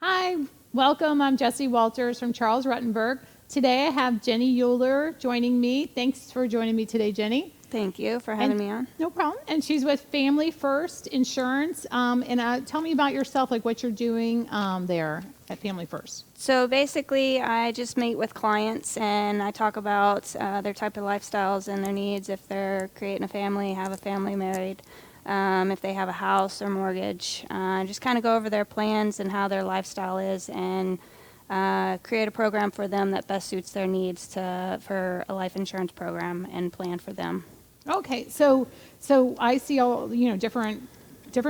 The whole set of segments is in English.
Hi, welcome. I'm Jessie Walters from Charles Rutenberg. Today I have Jeni Euler joining me. Thanks for joining me today, Jeni. Thank you for having me on. No problem. And she's with Family First Insurance. Tell me about yourself, like what you're doing there at Family First. So basically, I just meet with clients and I talk about their type of lifestyles and their needs, if they're creating a family, have a family, married, if they have a house or mortgage. Just kind of go over their plans and how their lifestyle is and create a program for them that best suits their needs for a life insurance program and plan for them. Okay, so I see all different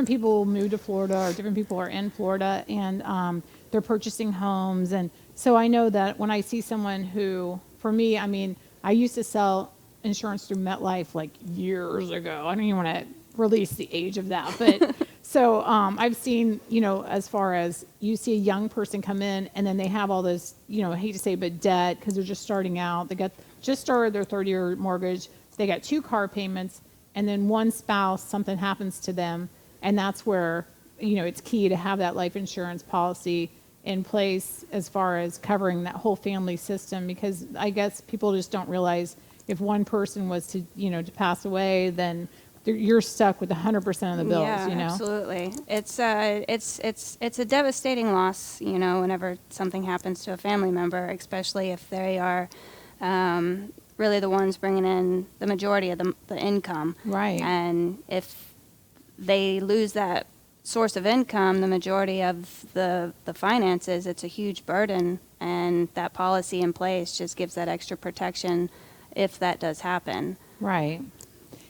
people move to Florida, or different people are in Florida, and they're purchasing homes, and so I know that when I see someone who, for me, I mean, I used to sell insurance through MetLife like years ago. I don't even want to release the age of that, but so I've seen, as far as you see a young person come in, and then they have all this, I hate to say, but debt because they're just starting out. They just started their 30-year mortgage. They got 2 car payments, and then one spouse, something happens to them, and that's where, it's key to have that life insurance policy in place as far as covering that whole family system, because I guess people just don't realize if one person was to, to pass away, then you're stuck with 100% of the bills, Yeah, absolutely. It's a devastating loss, whenever something happens to a family member, especially if they are really the ones bringing in the majority of the income. Right. And if they lose that source of income, the majority of the finances, it's a huge burden, and that policy in place just gives that extra protection if that does happen. Right.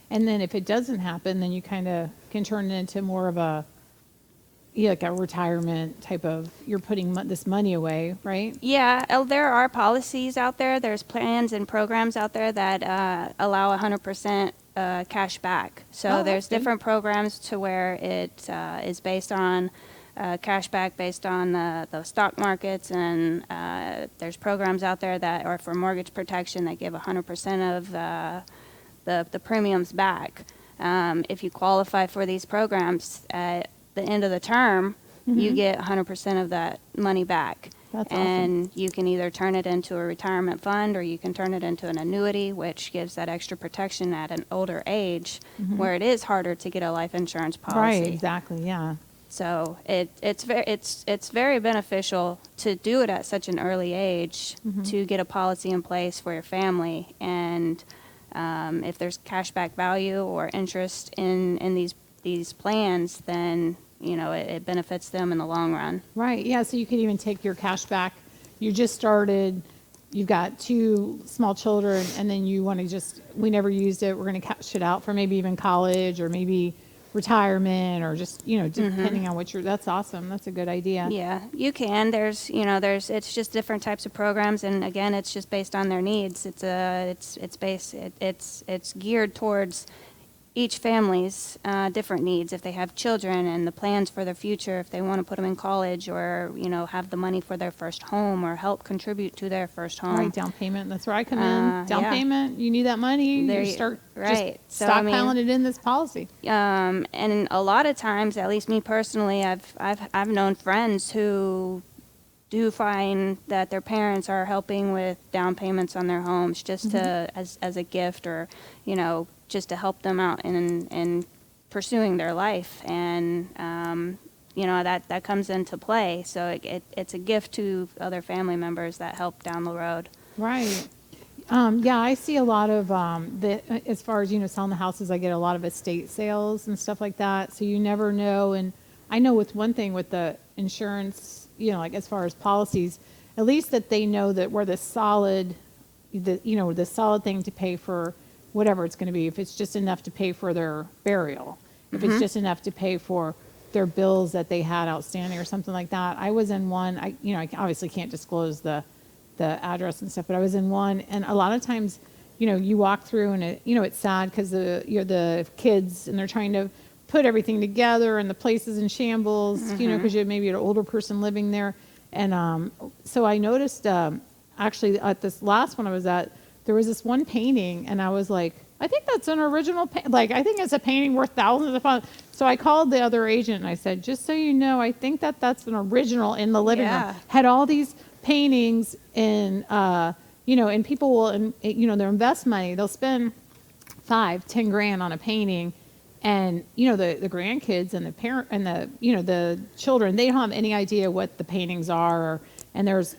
And then if it doesn't happen, then you kind of can turn it into more of like a retirement type of, you're putting this money away, right? Yeah, there are policies out there. There's plans and programs out there that allow 100% cash back. So there's different programs to where it is based on cash back based on the stock markets, and there's programs out there that are for mortgage protection that give 100% of the premiums back. If you qualify for these programs at the end of the term, you get 100% of that money back. That's and awesome. You can either turn it into a retirement fund, or you can turn it into an annuity, which gives that extra protection at an older age where it is harder to get a life insurance policy. Right, exactly, yeah. So it's very beneficial to do it at such an early age to get a policy in place for your family. And if there's cashback value or interest in these plans, then it benefits them in the long run. Right, yeah, so you could even take your cash back. You just started, you've got 2 small children, and then you want to we never used it, we're going to cash it out for maybe even college or maybe retirement, or just, depending on what that's awesome. That's a good idea. Yeah, you can. It's just different types of programs, and again, it's just based on their needs. It's geared towards each family's different needs. If they have children and the plans for their future, if they want to put them in college, or have the money for their first home, or help contribute to their first home. Right, down payment. That's where I come in. Down payment. You need that money. There you start right. just stockpiling it in this policy. And a lot of times, at least me personally, I've known friends who do find that their parents are helping with down payments on their homes, just to as a gift, or just to help them out in pursuing their life, and that comes into play. So it's a gift to other family members that help down the road. Right. Yeah, I see a lot of as far as selling the houses, I get a lot of estate sales and stuff like that. So you never know. And I know with one thing with the insurance, like as far as policies, at least that they know that we're the solid thing to pay for whatever it's going to be. If it's just enough to pay for their burial, if it's just enough to pay for their bills that they had outstanding or something like that. I was in one, I obviously can't disclose the address and stuff, but I was in one, and a lot of times, you walk through and it's sad because the kids, and they're trying to put everything together, and the place is in shambles, because you maybe an older person living there. And so I noticed, actually at this last one I was at, there was this one painting, and I was like, I think that's an original, I think it's a painting worth thousands of funds. So I called the other agent and I said, just so you know, I think that's an original in the living Yeah. room. Had all these paintings in, and people will, they'll invest money. They'll spend 5-10 grand on a painting. And, the grandkids and the parent and the children, they don't have any idea what the paintings are. And there's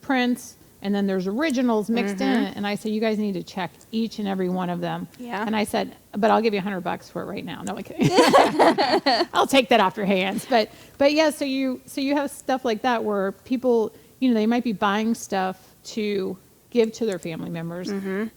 prints. And then there's originals mixed in it. And I said, you guys need to check each and every one of them. Yeah. And I said, but I'll give you $100 for it right now. No, I'm kidding. I'll take that off your hands. But yeah, so you have stuff like that where people, they might be buying stuff to give to their family members,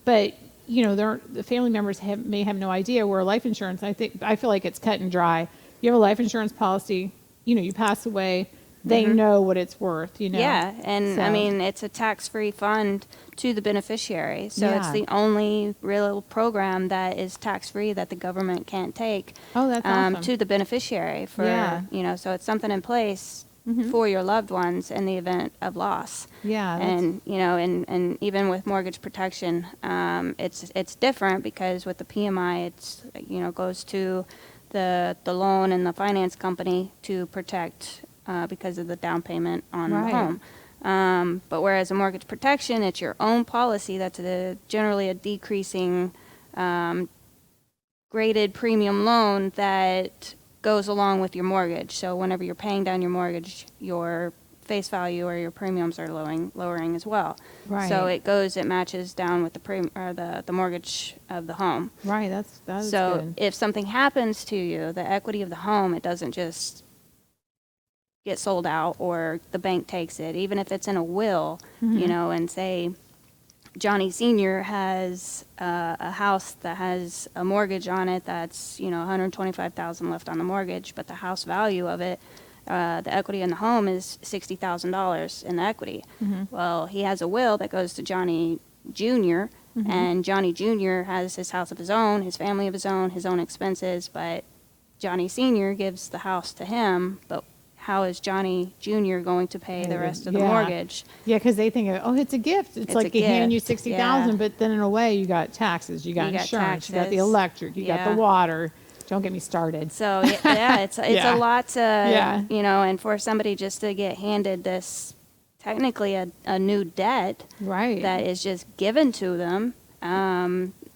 but the family members may have no idea where life insurance. I feel like it's cut and dry. You have a life insurance policy, you pass away. They know what it's worth, Yeah, and So- I mean, it's a tax-free fund to the beneficiary. So it's Yeah. the only real program that is tax-free that the government can't take Oh, that's awesome. to the beneficiary for, Yeah. so it's something in place for your loved ones in the event of loss. Yeah, that's- And, and even with mortgage protection, it's different because with the PMI, it's, goes to the loan and the finance company to protect because of the down payment on Right. the home. But whereas a mortgage protection, it's your own policy. That's generally a decreasing graded premium loan that goes along with your mortgage. So whenever you're paying down your mortgage, your face value or your premiums are lowering as well. Right. So it matches down with the mortgage of the home. Right, that is So good. if something happens to you, the equity of the home, it doesn't just get sold out or the bank takes it. Even if it's in a will, and say Johnny Sr. has a house that has a mortgage on it that's, $125,000 left on the mortgage, but the house value of it, the equity in the home is $60,000 in the equity. Well, he has a will that goes to Johnny Jr., and Johnny Jr. has his house of his own, his family of his own expenses, but Johnny Sr. gives the house to him, but how is Johnny Jr. going to pay the rest of the mortgage? Yeah, because they think, it's a gift. It's like a they hand you gift, $60,000, yeah. but then in a way, you got taxes, you got You got insurance, you got the taxes. electric, you got the Yeah. water. Don't get me started. So it's Yeah. a lot to, Yeah. and for somebody just to get handed this, technically a new debt Right. that is just given to them.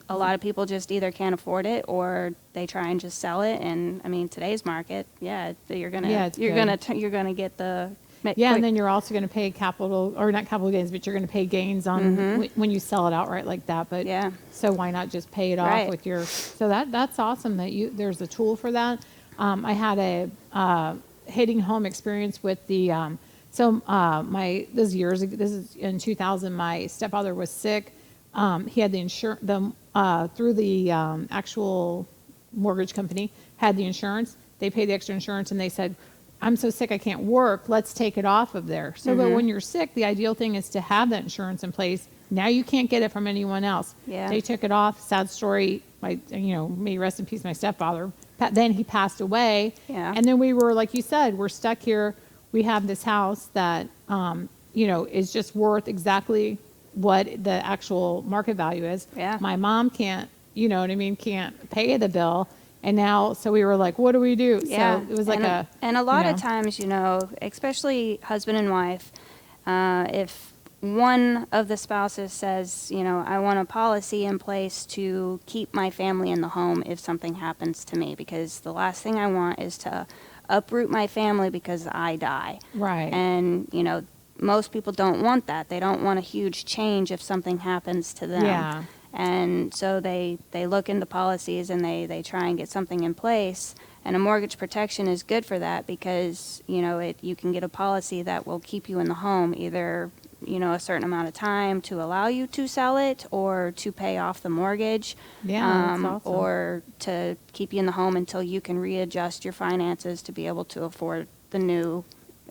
A lot of people just either can't afford it or they try and just sell it. And I mean, today's market, you're gonna it's you're good. gonna get the Yeah, and then you're also going to pay capital, or not capital gains, but you're going to pay gains on when you sell it outright like that. But Yeah. so why not just pay it off Right. with your? So that's awesome that there's a tool for that. I had a hitting home experience with the. This is years ago. This is in 2000. My stepfather was sick. He had the insurance. Through the actual mortgage company had the insurance. They paid the extra insurance, and they said, I'm so sick I can't work, let's take it off of there. So, but when you're sick, the ideal thing is to have that insurance in place. Now you can't get it from anyone else. Yeah. They took it off. Sad story. May rest in peace, my stepfather. Then he passed away. Yeah. And then we were, like you said, we're stuck here. We have this house that, is just worth exactly what the actual market value is. Yeah. My mom can't, can't pay the bill. And now, so we were like, what do we do? Yeah. So it was like and a lot of times, especially husband and wife, if one of the spouses says, I want a policy in place to keep my family in the home if something happens to me, because the last thing I want is to uproot my family because I die. Right. And, most people don't want that. They don't want a huge change if something happens to them. Yeah. And so they look into policies and they try and get something in place. And a mortgage protection is good for that because, you can get a policy that will keep you in the home either, a certain amount of time to allow you to sell it or to pay off the mortgage. Yeah, that's awesome. Or to keep you in the home until you can readjust your finances to be able to afford the new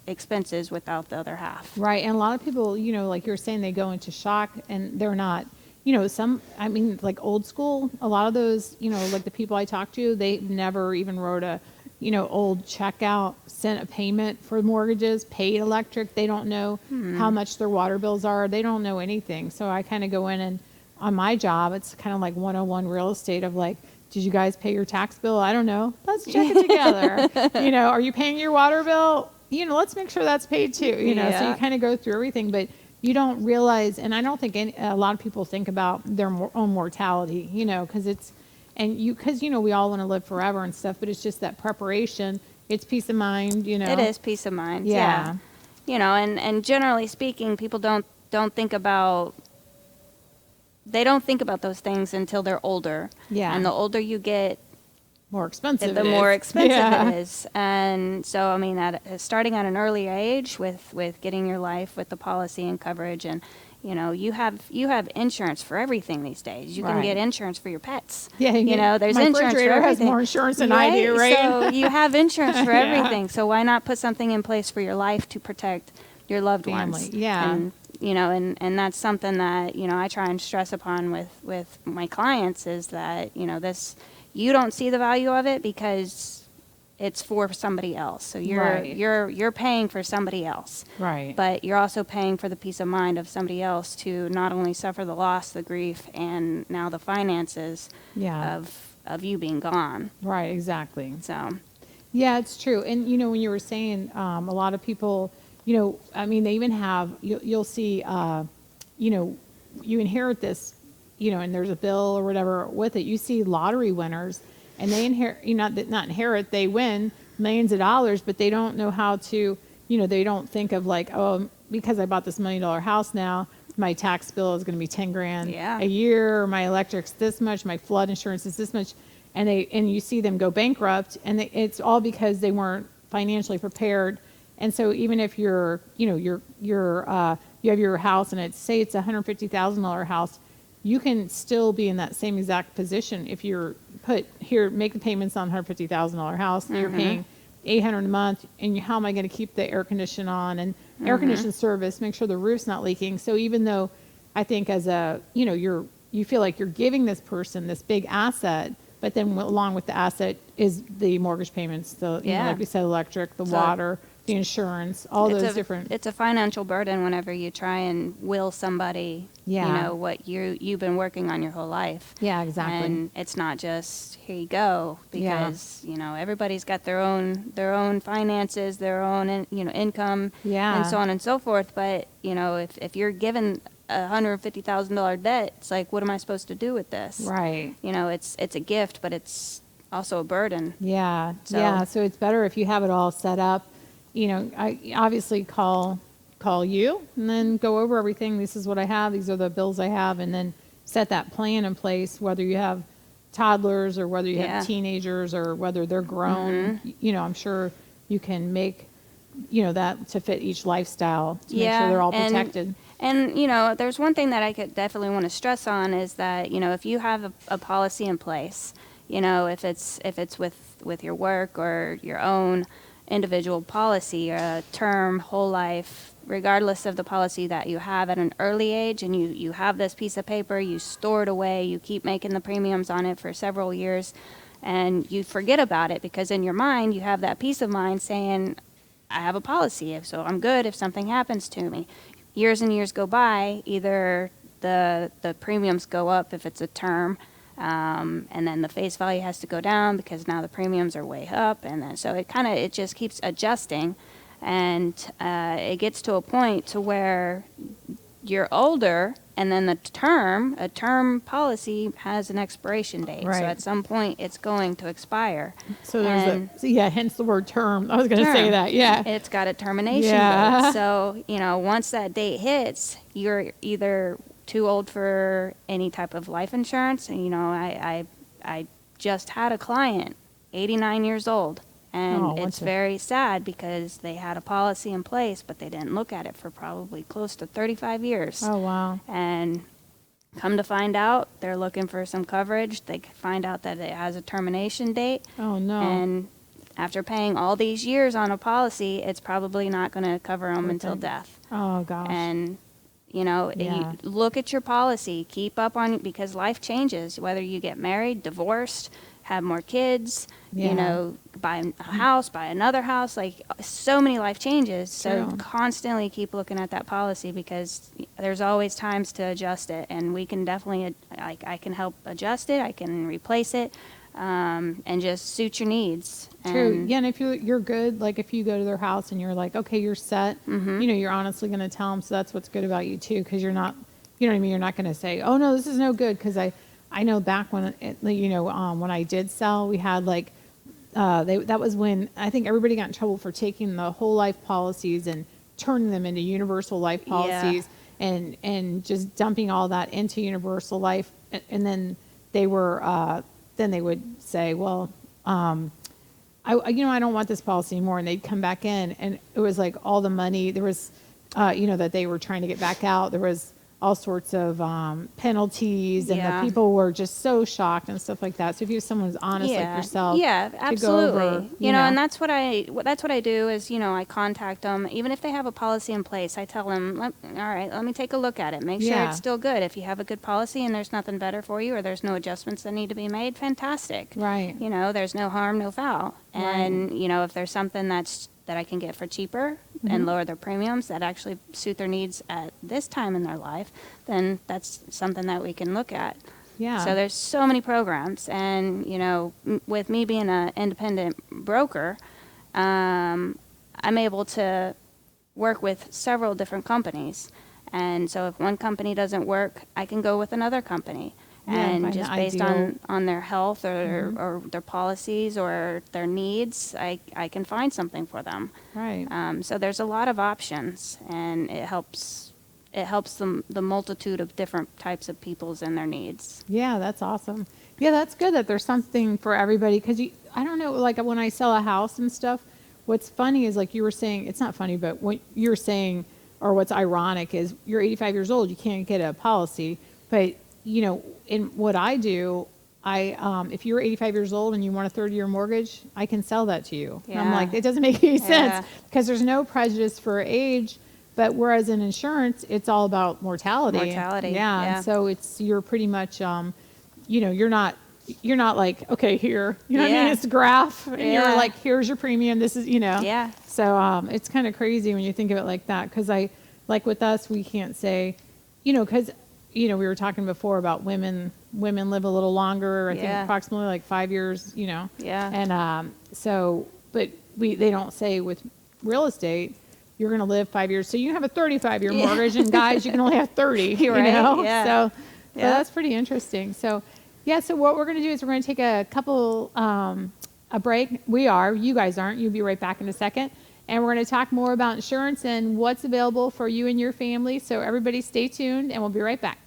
expenses without the other half. Right. And a lot of people, like you're saying, they go into shock and they're not, like old school, a lot of those, like the people I talk to, they never even wrote a, old check out, sent a payment for mortgages, paid electric. They don't know how much their water bills are. They don't know anything. So I kind of go in and on my job, it's kind of like 101 real estate of like, did you guys pay your tax bill? I don't know. Let's check it together. Are you paying your water bill? Let's make sure that's paid too. So you kind of go through everything, but you don't realize, and I don't think a lot of people think about their own mortality, because we all want to live forever and stuff, but it's just that preparation. It's peace of mind, It is peace of mind. Yeah. And generally speaking, people don't think about those things until they're older. Yeah. And the older you get, more expensive the more expensive it is. And so, I mean, starting at an early age with getting your life with the policy and coverage, and you have insurance for everything these days. You can get insurance for your pets. Yeah, there's my insurance for everything. has more insurance than I do, right? So you have insurance for everything. So why not put something in place for your life to protect your loved ones? Yeah. And that's something that I try and stress upon with my clients, is that you don't see the value of it because it's for somebody else. So you're paying for somebody else. Right. But you're also paying for the peace of mind of somebody else to not only suffer the loss, the grief, and now the finances of you being gone. Right, exactly. So yeah, it's true. And when you were saying a lot of people, they even have, you'll see, you inherit this, and there's a bill or whatever with it. You see lottery winners, and they they win millions of dollars, but they don't know how to, they don't think of like, oh, because I bought this $1 million house now, my tax bill is going to be 10 grand a year, or my electric's this much, my flood insurance is this much. And you see them go bankrupt, and it's all because they weren't financially prepared. And so even if you have your house, and it's $150,000 house, you can still be in that same exact position if you're make the payments on $150,000 house, and you're paying $800 a month, and how am I going to keep the air condition on, and air condition service, make sure the roof's not leaking. So even though I think as you feel like you're giving this person this big asset, but then along with the asset is the mortgage payments, like we said, electric, the water, the insurance, all those different. It's a financial burden whenever you try and will somebody, what you've been working on your whole life. Yeah, exactly. And it's not just here you go, because everybody's got their own finances, their own income, and so on and so forth. But if you're given $150,000 debt, it's like, what am I supposed to do with this? Right. It's a gift, but it's also a burden. Yeah. So it's better if you have it all set up. I obviously call you, and then go over everything. This is what I have. These are the bills I have, and then set that plan in place, whether you have toddlers or whether you have teenagers or whether they're grown. I'm sure you can make, that to fit each lifestyle to make sure they're all protected. And there's one thing that I could definitely want to stress on, is that, if you have a policy in place, if it's with your work or your own individual policy, or a term, whole life, regardless of the policy that you have at an early age, and you have this piece of paper, you store it away, you keep making the premiums on it for several years, and you forget about it because in your mind you have that peace of mind saying, I have a policy, so I'm good if something happens to me. Years and years go by, either the premiums go up if it's a term, and then the face value has to go down because now the premiums are way up, and then so it just keeps adjusting, and it gets to a point to where you're older, and then a term policy has an expiration date. Right. So at some point it's going to expire. So there's hence the word term. I was going to say that. Yeah. It's got a termination date. So, once that date hits, you're either too old for any type of life insurance. And, I just had a client, 89 years old. And it's very sad because they had a policy in place, but they didn't look at it for probably close to 35 years. Oh, wow. And come to find out, they're looking for some coverage. They find out that it has a termination date. Oh, no. And after paying all these years on a policy, it's probably not going to cover them until death. Oh, gosh. And, you look at your policy, keep up on it, because life changes, whether you get married, divorced, have more kids, buy a house, buy another house, like so many life changes. So constantly keep looking at that policy, because there's always times to adjust it, and we can definitely, I can help adjust it, I can replace it, and just suit your needs. True. And Yeah, and if you're good, like if you go to their house and you're like, okay, you're set, you're honestly going to tell them. So that's what's good about you too, because you're not, you know what I mean. You're not going to say, oh no, this is no good. Because I know back when when I did sell, we had like that was when I think everybody got in trouble for taking the whole life policies and turning them into universal life policies and just dumping all that into universal life, and then they would say, well. I don't want this policy anymore. And they'd come back in and it was like all the money there was, that they were trying to get back out. There was all sorts of penalties and the people were just so shocked and stuff like that. So if you have someone who's honest like yourself, absolutely. to go over, And that's what I do is, I contact them. Even if they have a policy in place, I tell them, all right, let me take a look at it. Make sure it's still good. If you have a good policy and there's nothing better for you or there's no adjustments that need to be made, fantastic. Right. There's no harm, no foul. And, if there's something that I can get for cheaper and lower their premiums that actually suit their needs at this time in their life, then that's something that we can look at. Yeah. So there's so many programs. And, with me being an independent broker, I'm able to work with several different companies. And so if one company doesn't work, I can go with another company. And just based on their health or their policies or their needs, I can find something for them. Right. So there's a lot of options, and it helps the multitude of different types of peoples and their needs. Yeah, that's awesome. Yeah, that's good that there's something for everybody. Because I don't know, like when I sell a house and stuff, what's funny is like you were saying, it's not funny, but what you're saying, or what's ironic is you're 85 years old, you can't get a policy, but in what I do, if you're 85 years old and you want a 30-year mortgage, I can sell that to you. And I'm like, it doesn't make any sense because there's no prejudice for age. But whereas in insurance, it's all about mortality. Yeah. And so you're pretty much, you're not like, okay, here, you know what I mean? It's a graph and you're like, here's your premium. This is, Yeah. So it's kind of crazy when you think of it like that. Cause like with us, we can't say, cause we were talking before about women live a little longer. I think approximately like 5 years, Yeah. And but they don't say with real estate, you're going to live 5 years. So you have a 35-year mortgage, and guys, you can only have 30. Right. Yeah. So that's pretty interesting. So so what we're going to do is we're going to take a couple a break. You guys aren't. You'll be right back in a second. And we're going to talk more about insurance and what's available for you and your family. So everybody stay tuned, and we'll be right back.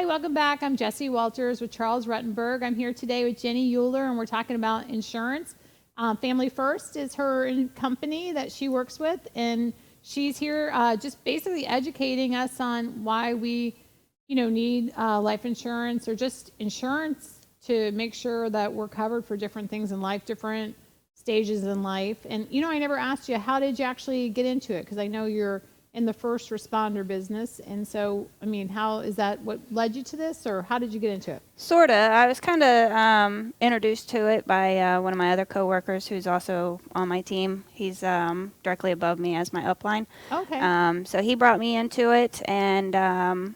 Welcome back. I'm Jessie Walters with Charles Rutenberg. I'm here today with Jeni Euler, and we're talking about insurance. Family First is her company that she works with, and she's here just basically educating us on why we, need life insurance or just insurance to make sure that we're covered for different things in life, different stages in life. And, I never asked you, how did you actually get into it? Because I know you're in the first responder business. And so, how is that what led you to this, or how did you get into it? Sort of. I was kind of introduced to it by one of my other coworkers who's also on my team. He's directly above me as my upline. Okay. So he brought me into it, and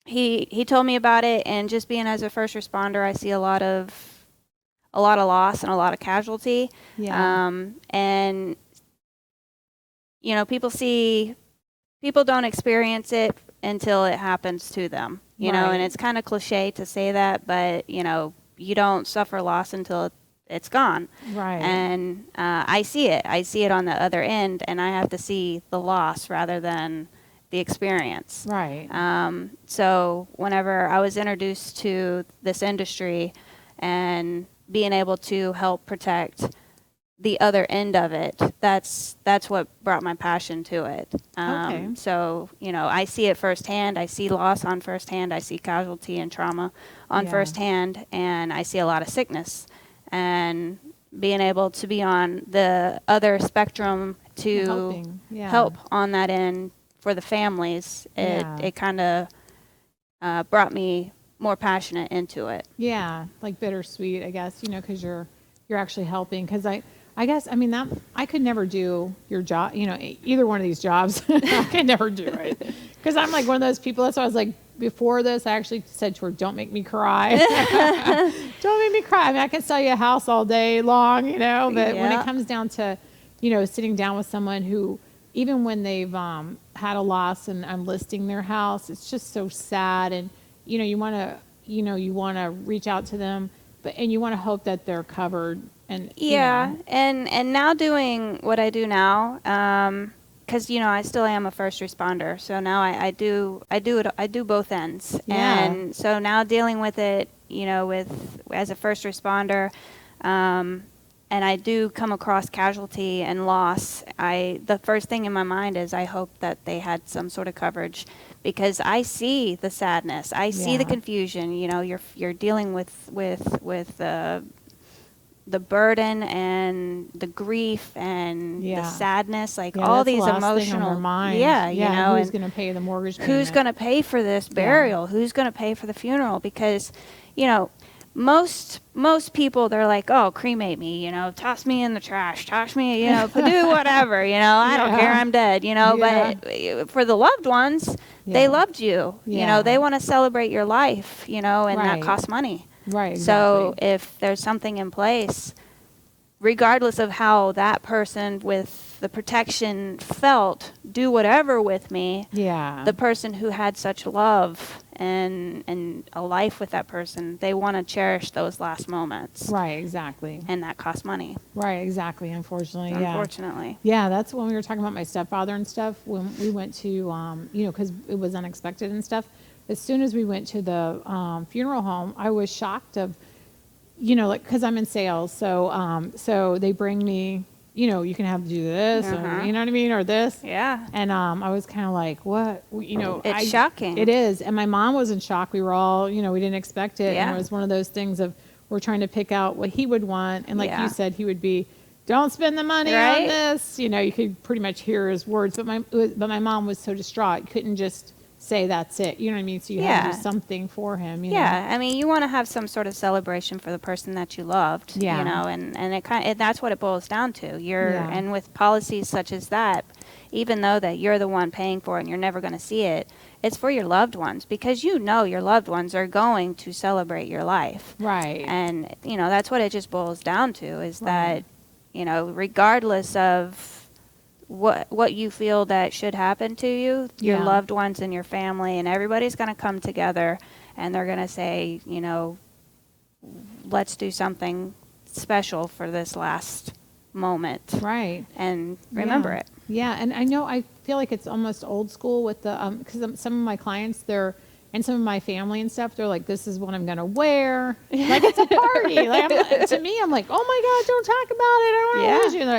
he told me about it. And just being as a first responder, I see a lot of loss and a lot of casualty. Yeah. And people don't experience it until it happens to them, Right. and it's kind of cliche to say that, but, you don't suffer loss until it's gone. Right. And I see it. I see it on the other end, and I have to see the loss rather than the experience. Right. So whenever I was introduced to this industry and being able to help protect the other end of it, that's what brought my passion to it. Okay. So, I see it firsthand. I see loss on firsthand. I see casualty and trauma on Yeah. firsthand, and I see a lot of sickness. And being able to be on the other spectrum to Helping. Yeah. help on that end for the families, Yeah. it kind of brought me more passionate into it. Yeah, like bittersweet, I guess, because you're actually helping. Because I guess, I mean, that I could never do your job, either one of these jobs. I could never do it. Because I'm like one of those people. That's why I was like, before this, I actually said to her, don't make me cry. Don't make me cry. I mean, I can sell you a house all day long, but when Yeah. it comes down to, sitting down with someone who, even when they've had a loss and I'm listing their house, it's just so sad. And, you want to reach out to them, and you want to hope that they're covered. And Yeah, and now doing what I do now, because I still am a first responder, so now I do both ends, Yeah. and so now dealing with it, as a first responder, and I do come across casualty and loss. The first thing in my mind is I hope that they had some sort of coverage, because I see the sadness, I see the Yeah. confusion. You're dealing with the burden and the grief and the Yeah. sadness, like Yeah, all that's the these last thing on emotional, their mind. yeah, who's and going to pay the mortgage payment? who's going to pay for this burial? Who's going to pay for the funeral? Because, most people, they're like, oh, cremate me, toss me in the trash, toss me, do whatever, I don't care, I'm dead, but for the loved ones, they Yeah. loved you, Yeah. they want to celebrate your life, and that Right. costs money. Right, So exactly. if there's something in place, regardless of how that person with the protection felt, do whatever with me, Yeah. the person who had such love and a life with that person, they want to cherish those last moments. Right, exactly. And that costs money, Right, exactly. Unfortunately, yeah. unfortunately. Yeah, that's when we were talking about my stepfather and stuff. When we went to, because it was unexpected and stuff. As soon as we went to the funeral home, I was shocked of, because I'm in sales. So they bring me, you can have to do this, or, Uh-huh. you know what I mean, or this. Yeah. And I was kind of like, what? It's shocking. It is. And my mom was in shock. We were all, we didn't expect it. Yeah. And it was one of those things of we're trying to pick out what he would want. And like Yeah. you said, he would be, don't spend the money Right? on this. You could pretty much hear his words. But my mom was so distraught. Couldn't just say that's it. You know what I mean? So you had to Yeah. do something for him. Yeah, I mean, you want to have some sort of celebration for the person that you loved, Yeah. and it that's what it boils down to. Yeah. And with policies such as that, even though that you're the one paying for it and you're never going to see it, it's for your loved ones, because your loved ones are going to celebrate your life. Right. And, that's what it just boils down to, is Right. that, regardless of what you feel that should happen to you, your Yeah. loved ones and your family and everybody's going to come together, and they're going to say, let's do something special for this last moment, Right. and remember Yeah. it. Yeah, and I feel like it's almost old school with the because some of my clients, and some of my family and stuff, they're like, this is what I'm gonna wear, like it's a party. To me, I'm like, oh my God, don't talk about it. I don't want to Yeah. lose you. And they're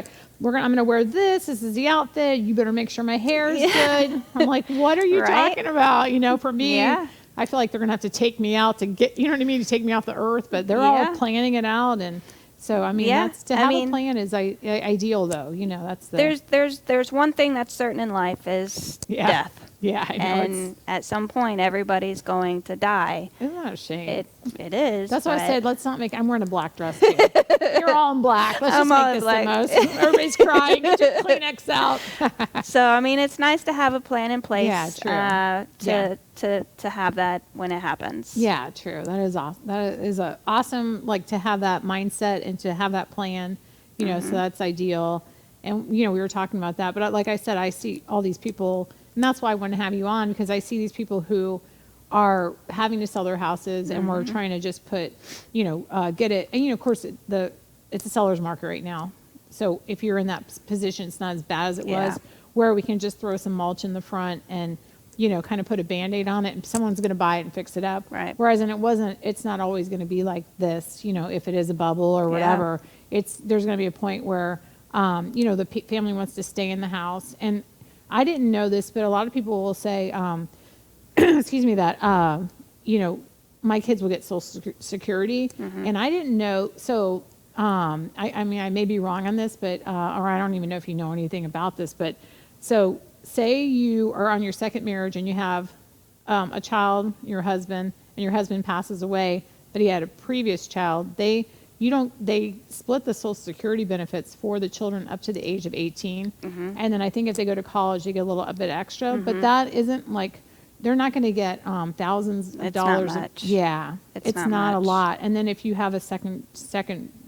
like, I'm gonna wear this. This is the outfit. You better make sure my hair is good. I'm like, what are you Right? talking about? For me, Yeah. I feel like they're gonna have to take me out to get, you know what I mean, to take me off the earth. But they're Yeah. all planning it out, and so I mean, Yeah, that's to I have mean- a plan is ideal, though. That's the There's one thing that's certain in life, is Yeah. death. Yeah, I know. And at some point, everybody's going to die. Isn't that a shame? It is. That's why I but- said, let's not make. I'm wearing a black dress too. You're all in black. Let's I'm just all make in this black. the most. Everybody's crying. Get your Kleenex out. So I mean, it's nice to have a plan in place. Yeah, true. To have that when it happens. Yeah, true. That is awesome. That is a awesome, like, to have that mindset and to have that plan. So that's ideal. And we were talking about that. But like I said, I see all these people, and that's why I want to have you on, because I see these people who are having to sell their houses, and we're trying to just put, get it. And, of course, it's a seller's market right now. So if you're in that position, it's not as bad as it was, where we can just throw some mulch in the front and, kind of put a Band-Aid on it, and someone's going to buy it and fix it up. Right. Whereas, it's not always going to be like this, if it is a bubble or whatever. There's going to be a point where, the family wants to stay in the house. And I didn't know this, but a lot of people will say, excuse me, that, my kids will get Social Security. And I didn't know. So, I mean, I may be wrong on this, but, or I don't even know if you know anything about this, but so say you are on your second marriage and you have, a child, your husband, and your husband passes away, but he had a previous child. They split the Social Security benefits for the children up to the age of 18. And then I think if they go to college, they get a little bit extra, but that isn't like, they're not going to get thousands of dollars. Not much. Yeah, it's not a lot. And then if you have a second,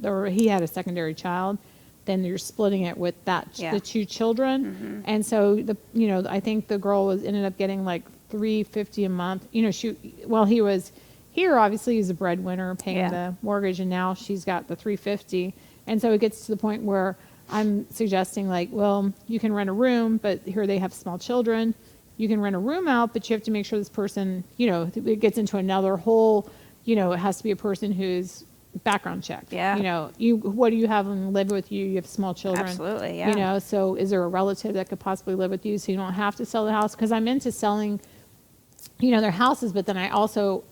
or he had a secondary child, then you're splitting it with the two children. And so I think the girl ended up getting like $350 a month. He was here. Obviously, he's a breadwinner paying the mortgage, and now she's got the $350. And so it gets to the point where I'm suggesting like, well, you can rent a room, but here they have small children. You can rent a room out, but you have to make sure this person, it gets into another whole, it has to be a person who's background checked. Yeah. What do you have them live with you? You have small children. Absolutely, yeah. So is there a relative that could possibly live with you so you don't have to sell the house? Because I'm into selling, their houses, but then I also,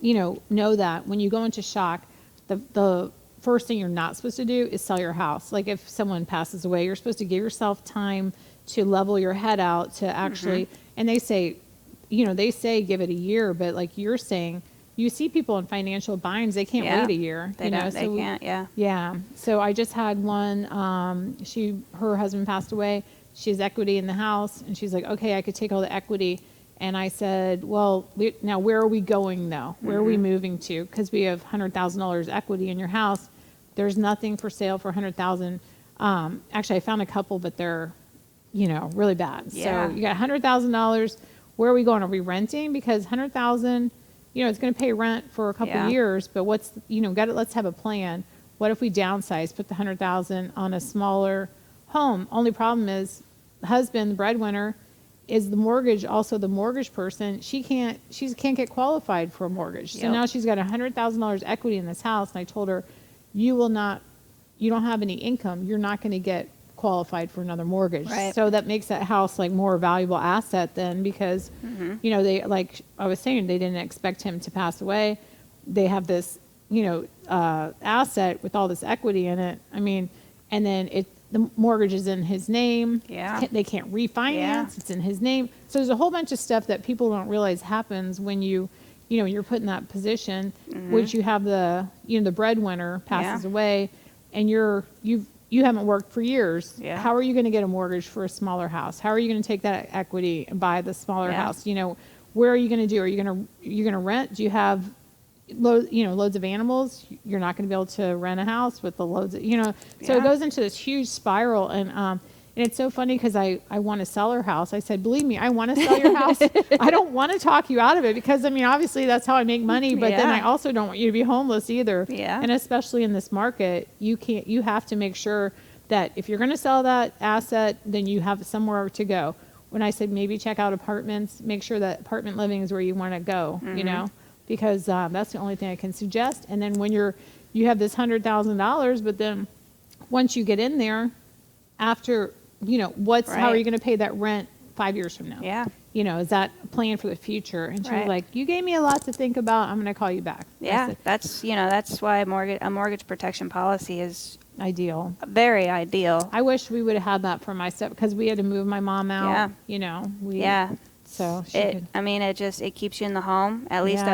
know that when you go into shock, the first thing you're not supposed to do is sell your house. Like if someone passes away, you're supposed to give yourself time to level your head out to actually, and they say give it a year, but like you're saying, you see people in financial binds, they can't wait a year. They can't. Yeah. So I just had one, her husband passed away. She has equity in the house, and she's like, okay, I could take all the equity. And I said, well, now where are we going though? Where are we moving to? Because we have $100,000 equity in your house. There's nothing for sale for $100,000. Actually, I found a couple, but they're, really bad. Yeah. So you got $100,000. Where are we going? Are we renting? Because $100,000, it's going to pay rent for a couple of years. But let's have a plan. What if we downsize, put the $100,000 on a smaller home? Only problem is, the husband, the breadwinner, is the mortgage, also the mortgage person. She can't get qualified for a mortgage. So now she's got $100,000 equity in this house. And I told her, you don't have any income. You're not going to get qualified for another mortgage. Right. So that makes that house like more valuable asset then, because, they, like I was saying, they didn't expect him to pass away. They have this, asset with all this equity in it. I mean, and then the mortgage is in his name. Yeah. They can't refinance. Yeah. It's in his name. So there's a whole bunch of stuff that people don't realize happens when you're put in that position, which you have the breadwinner passes away, and you haven't worked for years. Yeah. How are you going to get a mortgage for a smaller house? How are you going to take that equity and buy the smaller house? Where are you going to do? Are you going to rent? Do you have loads of animals? You're not going to be able to rent a house with the loads of, so it goes into this huge spiral. And it's so funny because I want to sell her house. I said, believe me, I want to sell your house. I don't want to talk you out of it because, obviously that's how I make money, but then I also don't want you to be homeless either. Yeah. And especially in this market, you have to make sure that if you're going to sell that asset, then you have somewhere to go. When I said maybe check out apartments, make sure that apartment living is where you want to go, because that's the only thing I can suggest. And then when you have this $100,000, but then once you get in there, after, how are you going to pay that rent 5 years from now? Yeah. Is that a plan for the future? And she was like, you gave me a lot to think about. I'm going to call you back. Yeah. That's why a mortgage protection policy is ideal. Very ideal. I wish we would have had that for my step, because we had to move my mom out. So it keeps you in the home at least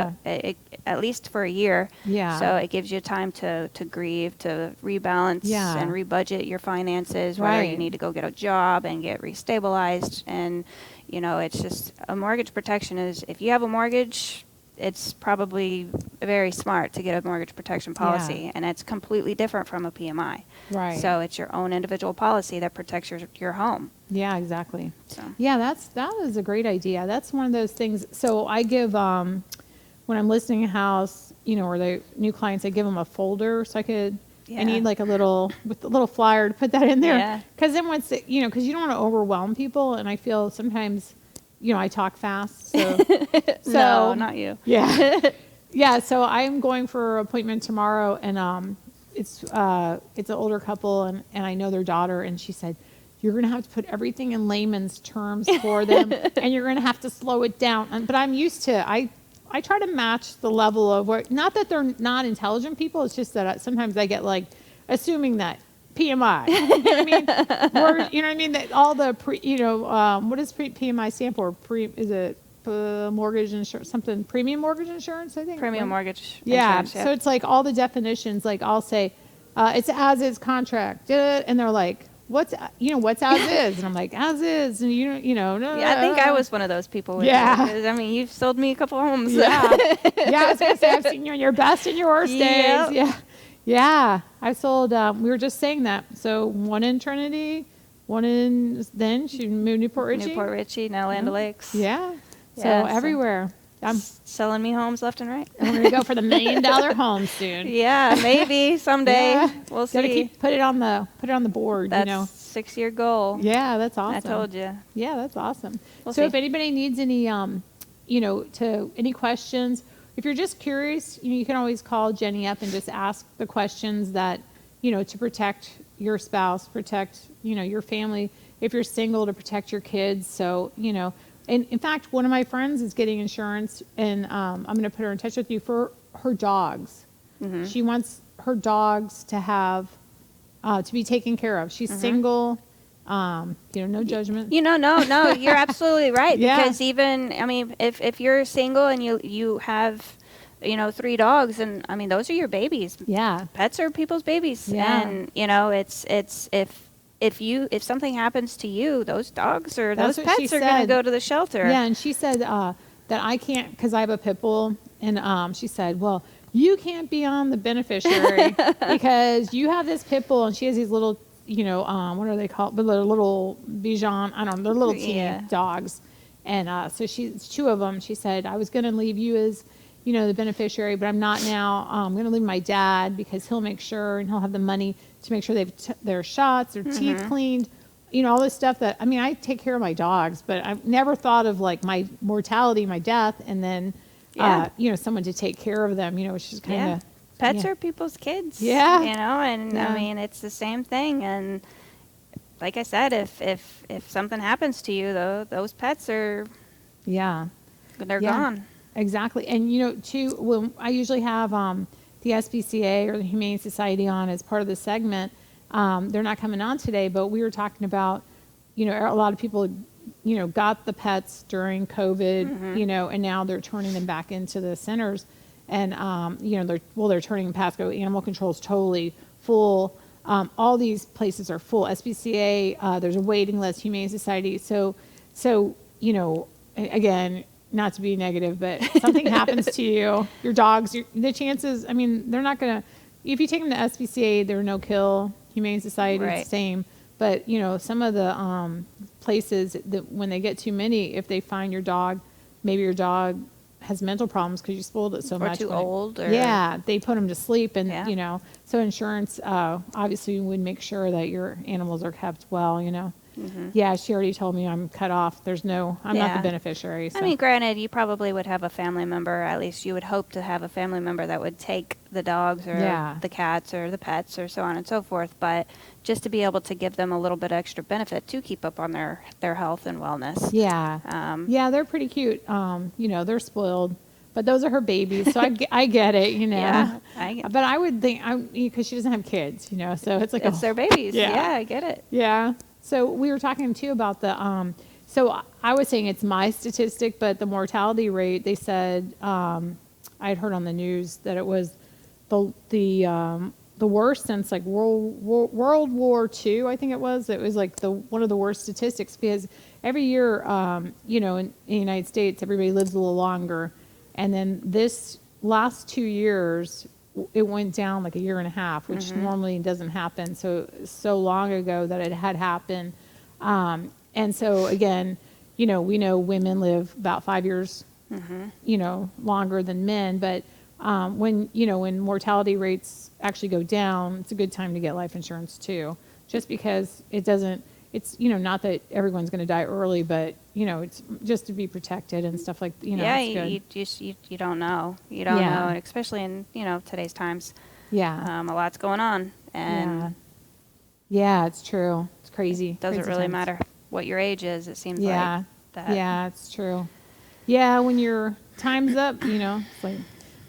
at least for a year. Yeah. So it gives you time to grieve, to rebalance and rebudget your finances, whether you need to go get a job and get restabilized. And it's just, a mortgage protection is, if you have a mortgage, it's probably very smart to get a mortgage protection policy, and it's completely different from a PMI. Right. So it's your own individual policy that protects your home. Yeah, exactly. So. Yeah, that is a great idea. That's one of those things. So I give, when I'm listing a house, or the new clients, I give them a folder so I need like a little flyer to put that in there. Yeah. Because then once, because you don't want to overwhelm people. And I feel sometimes, I talk fast. So, No, not you. Yeah. Yeah. So I'm going for an appointment tomorrow, and it's an older couple, and I know their daughter, and she said, you're going to have to put everything in layman's terms for them, and you're going to have to slow it down. But I'm used to, I try to match the level of work. Not that they're not intelligent people. It's just that sometimes I get like assuming that PMI. You know what I mean? You know what I mean? That all the what does PMI stand for? Is it mortgage insurance? Something premium mortgage insurance? I think Premium mortgage Yeah. insurance. So it's like all the definitions. Like I'll say, it's as is contract, and they're like, what's as is, and I'm like, as is, and no. Yeah, I think I was one of those people. With Yeah. you, 'cause, I mean, you've sold me a couple homes. Yeah. Yeah, I was going to say, I've seen you in your best and your worst Yep. days. Yeah. Yeah. I sold, we were just saying that. So one in Trinity, then she moved Newport Richie. Newport Richie, now Land O'Lakes. Yeah. So Yeah, so- everywhere. I'm Selling me homes left and right. going to go for the $1 million home soon. Yeah, maybe someday. Yeah. We'll Gotta see. put it on the board, That's 6-year goal. Yeah, that's awesome. I told you. Yeah, that's awesome. We'll So see. if anybody needs any, any questions, if you're just curious, you can always call Jeni up and just ask the questions that, to protect your spouse, protect, your family. If you're single, to protect your kids. So, and in fact, one of my friends is getting insurance, and I'm going to put her in touch with you for her dogs. Mm-hmm. She wants her dogs to have, to be taken care of. She's single. No judgment. No, you're absolutely right. Yeah. Because even, I mean, if you're single and you have, 3 dogs, and I mean, those are your babies. Yeah. Pets are people's babies. Yeah. And, it's if something happens to you, those dogs or That's those what she pets are going to said. go to the shelter. Yeah, and she said that I can't, because I have a pit bull, and she said, well, you can't be on the beneficiary because you have this pit bull, and she has these little, what are they called? The little Bichon, I don't know, they're little teeny Yeah. dogs. And so she's 2 of them. She said, I was going to leave you as, the beneficiary, but I'm not now. I'm going to leave my dad because he'll make sure, and he'll have the money to make sure they've their shots, their teeth cleaned, all this stuff that, I mean, I take care of my dogs, but I've never thought of like my mortality, my death, and then, someone to take care of them, which is kind of. Pets are people's kids. Yeah. And Yeah. I mean, it's the same thing. And like I said, if something happens to you, though, those pets are, Yeah. they're Yeah. gone. Exactly. And, too, when I usually have the SPCA or the Humane Society on as part of the segment, they're not coming on today, but we were talking about, a lot of people, got the pets during COVID, and now they're turning them back into the centers. And, they're turning them Pasco. Animal control is totally full. All these places are full. SPCA, there's a waiting list, Humane Society. So, again, not to be negative, but something happens to you, your dogs, the chances, I mean, they're not going to, if you take them to SPCA, they're no kill. Humane Society, Right. it's the same. But, some of the places that when they get too many, if they find your dog, maybe your dog has mental problems because you spoiled it so Or much. too when it- old, or- Yeah, they put them to sleep, and, Yeah. so insurance obviously would make sure that your animals are kept well, Yeah, she already told me I'm cut off. I'm not Yeah. the beneficiary. So. I mean, granted, you probably would have a family member, at least you would hope to have a family member that would take the dogs or Yeah. the cats or the pets or so on and so forth. But just to be able to give them a little bit extra benefit to keep up on their health and wellness. Yeah. Yeah, they're pretty cute. They're spoiled, but those are her babies. So I get it, Yeah, But I would think, because she doesn't have kids, so it's like it's their babies. Yeah. Yeah, I get it. Yeah. So we were talking too about the, so I was saying it's my statistic, but the mortality rate, they said, I had heard on the news that it was the worst since like World War II, I think it was. It was like one of the worst statistics because every year, in the United States, everybody lives a little longer. And then this last 2 years, it went down like a year and a half, which normally doesn't happen. So long ago that it had happened. And so again, we know women live about 5 years, longer than men. But when mortality rates actually go down, it's a good time to get life insurance too, just because it's not that everyone's going to die early, but it's just to be protected and stuff like yeah, it's good. you don't know. You don't know, and especially in today's times. Yeah. A lot's going on, and yeah, it's true. It's crazy. It doesn't crazy really times. matter what your age is. It seems like that. Yeah, it's true. Yeah, when your time's up, it's like,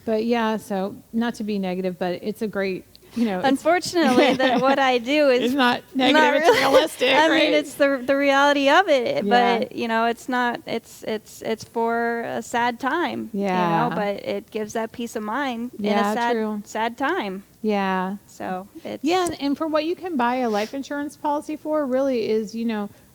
but yeah. So not to be negative, but it's a great. Unfortunately, what I do is it's not negative. It's realistic. I right? mean, it's the reality of it. Yeah. But it's not. It's for a sad time. Yeah. But it gives that peace of mind in Yeah, a sad time. Yeah. So it's and for what you can buy a life insurance policy for, really is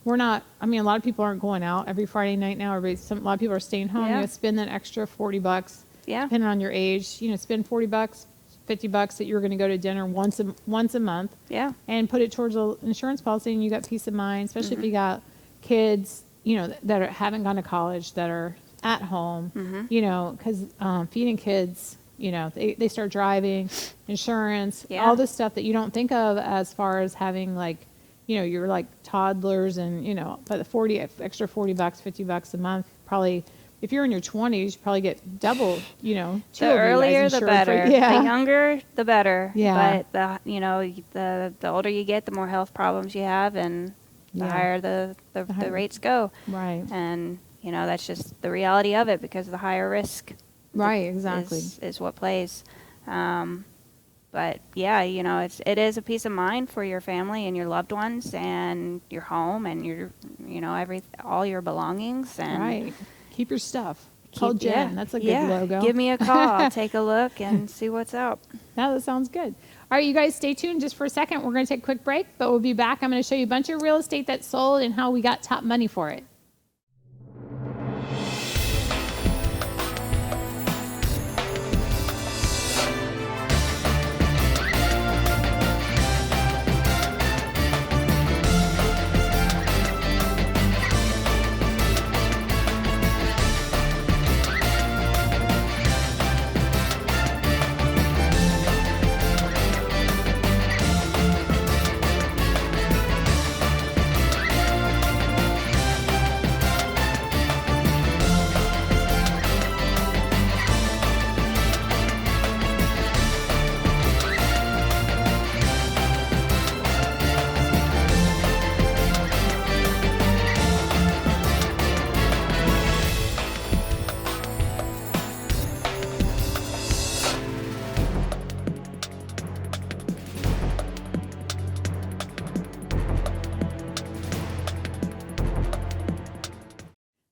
we're not. I mean, a lot of people aren't going out every Friday night now. A lot of people are staying home. Yeah. You spend that extra $40. Yeah. Depending on your age, spend $40. $50 that you're going to go to dinner once a month, and put it towards an insurance policy, and you got peace of mind, especially if you got kids, that haven't gone to college, that are at home, because feeding kids, they start driving, insurance, all this stuff that you don't think of as far as having you're like toddlers, and but the extra $40, $50 a month probably. If you're in your 20s, you probably get double, two the of you earlier guys the insured better. For, The younger the better. Yeah. But the older you get, the more health problems you have, and the higher the rates go. Right. And that's just the reality of it, because the higher risk. Right. Exactly. Is what plays. But yeah, it is a peace of mind for your family and your loved ones and your home and your all your belongings. And right. Keep your stuff. Call Jen. That's a good logo. Give me a call. I'll take a look and see what's up. That sounds good. All right, you guys stay tuned just for a second. We're going to take a quick break, but we'll be back. I'm going to show you a bunch of real estate that sold and how we got top money for it.